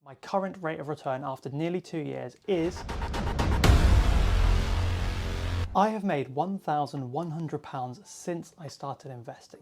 My current rate of return after nearly 2 years is... I have made £1,100 since I started investing.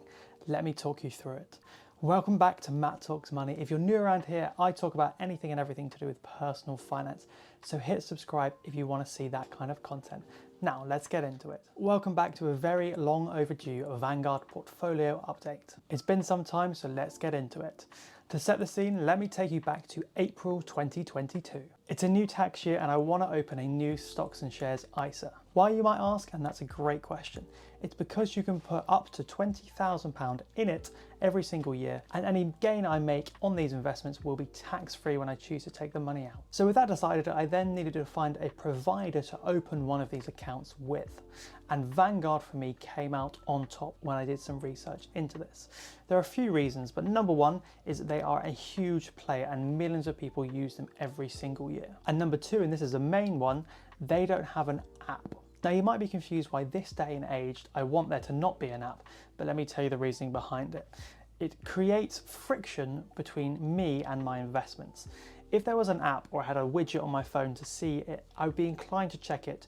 Let me talk you through it. Welcome back to Matt Talks Money. If you're new around here, I talk about anything and everything to do with personal finance. So hit subscribe if you want to see that kind of content. Now let's get into it. Welcome back to a very long overdue Vanguard portfolio update. It's been some time, so let's get into it. To set the scene, let me take you back to April 2022. It's a new tax year and I want to open a new stocks and shares ISA. Why, you might ask, and that's a great question. It's because you can put up to £20,000 in it every single year, and any gain I make on these investments will be tax-free when I choose to take the money out. So with that decided, I then needed to find a provider to open one of these accounts with. And Vanguard for me came out on top when I did some research into this. There are a few reasons, but number one is that they are a huge player and millions of people use them every single year. And number two, and this is the main one, they don't have an app. Now you might be confused why this day and age I want there to not be an app, but let me tell you the reasoning behind it. It creates friction between me and my investments. If there was an app or I had a widget on my phone to see it, I would be inclined to check it,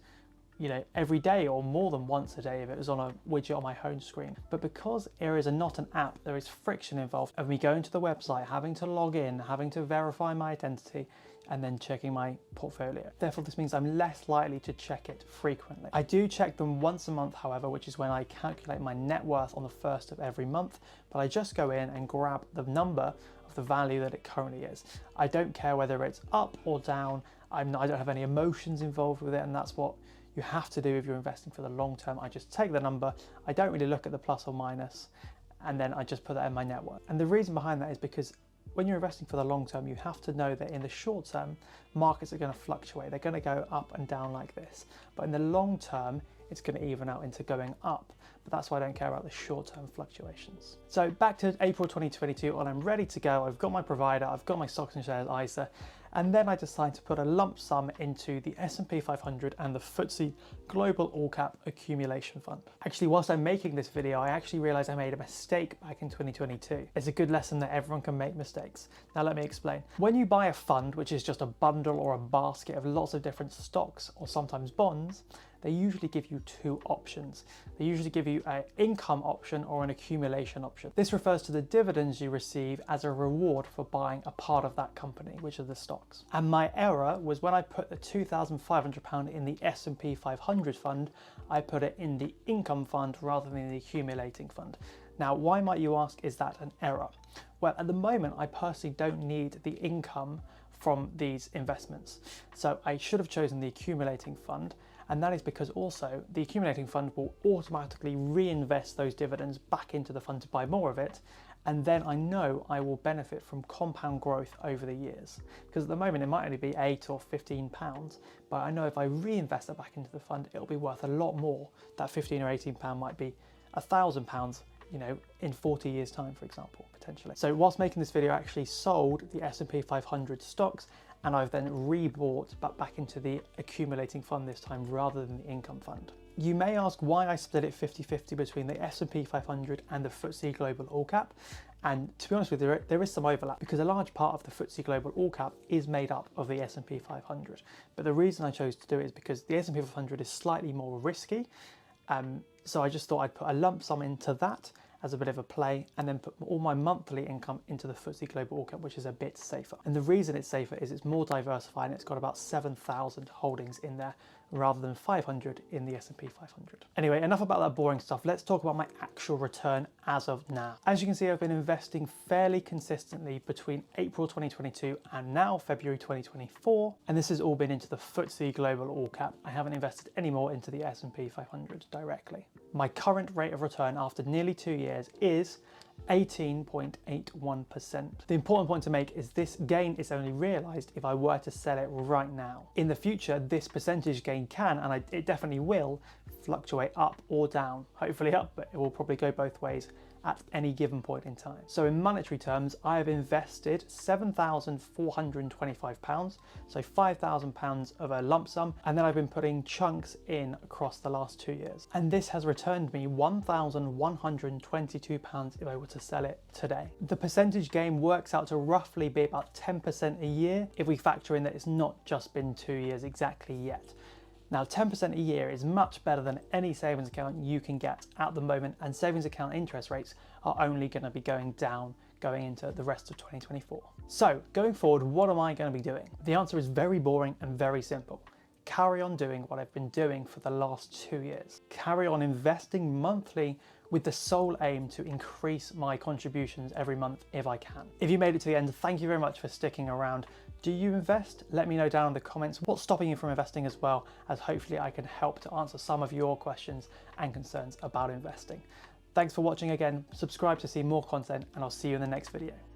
every day or more than once a day if it was on a widget on my home screen. But because there is not an app, there is friction involved of me going to the website, having to log in, having to verify my identity, and then checking my portfolio. Therefore, this means I'm less likely to check it frequently. I do check them once a month, however, which is when I calculate my net worth on the first of every month, but I just go in and grab the number of the value that it currently is. I don't care whether it's up or down. I don't have any emotions involved with it, and that's what you have to do if you're investing for the long term. I just take the number, I don't really look at the plus or minus, and then I just put that in my net worth. And the reason behind that is because when you're investing for the long term, you have to know that in the short term, markets are going to fluctuate. They're going to go up and down like this. But in the long term, it's going to even out into going up. But that's why I don't care about the short-term fluctuations. So back to April 2022, and I'm ready to go. I've got my provider, I've got my stocks and shares ISA, and then I decided to put a lump sum into the S&P 500 and the FTSE Global All Cap Accumulation Fund. Actually, whilst I'm making this video, I actually realized I made a mistake back in 2022. It's a good lesson that everyone can make mistakes. Now let me explain. When you buy a fund, which is just a bundle or a basket of lots of different stocks or sometimes bonds, they usually give you two options. They usually give you an income option or an accumulation option. This refers to the dividends you receive as a reward for buying a part of that company, which are the stocks. And my error was when I put the £2,500 in the S&P 500 fund, I put it in the income fund rather than the accumulating fund. Now, why might you ask, is that an error? Well, at the moment, I personally don't need the income from these investments. So I should have chosen the accumulating fund. And that is because also the accumulating fund will automatically reinvest those dividends back into the fund to buy more of it. And then I know I will benefit from compound growth over the years. Because at the moment it might only be £8 or £15, but I know if I reinvest that back into the fund, it'll be worth a lot more. That £15 or £18 might be £1,000, in 40 years time, for example, potentially. So whilst making this video, I actually sold the S&P 500 stocks, and I've then rebought back into the accumulating fund this time rather than the income fund. You may ask why I split it 50-50 between the S&P 500 and the FTSE Global All Cap. And to be honest with you, there is some overlap because a large part of the FTSE Global All Cap is made up of the S&P 500. But the reason I chose to do it is because the S&P 500 is slightly more risky. So I just thought I'd put a lump sum into that as a bit of a play, and then put all my monthly income into the FTSE Global All Cap, which is a bit safer. And the reason it's safer is it's more diversified and it's got about 7,000 holdings in there rather than 500 in the S&P 500. Anyway, enough about that boring stuff. Let's talk about my actual return as of now. As you can see, I've been investing fairly consistently between April 2022 and now February 2024. And this has all been into the FTSE Global All Cap. I haven't invested any more into the S&P 500 directly. My current rate of return after nearly 2 years is 18.81%. The important point to make is this gain is only realized if I were to sell it right now. In the future, this percentage gain can, and it definitely will, fluctuate up or down. Hopefully up, but it will probably go both ways at any given point in time. So in monetary terms, I have invested £7,425, so £5,000 of a lump sum, and then I've been putting chunks in across the last 2 years. And this has returned me £1,122 if I were to sell it today. The percentage gain works out to roughly be about 10% a year if we factor in that it's not just been 2 years exactly yet. Now, 10% a year is much better than any savings account you can get at the moment, and savings account interest rates are only going to be going down going into the rest of 2024. So going forward, what am I going to be doing? The answer is very boring and very simple. Carry on doing what I've been doing for the last 2 years. Carry on investing monthly with the sole aim to increase my contributions every month if I can. If you made it to the end, thank you very much for sticking around. Do you invest? Let me know down in the comments what's stopping you from investing as well, as hopefully I can help to answer some of your questions and concerns about investing. Thanks for watching again, subscribe to see more content, and I'll see you in the next video.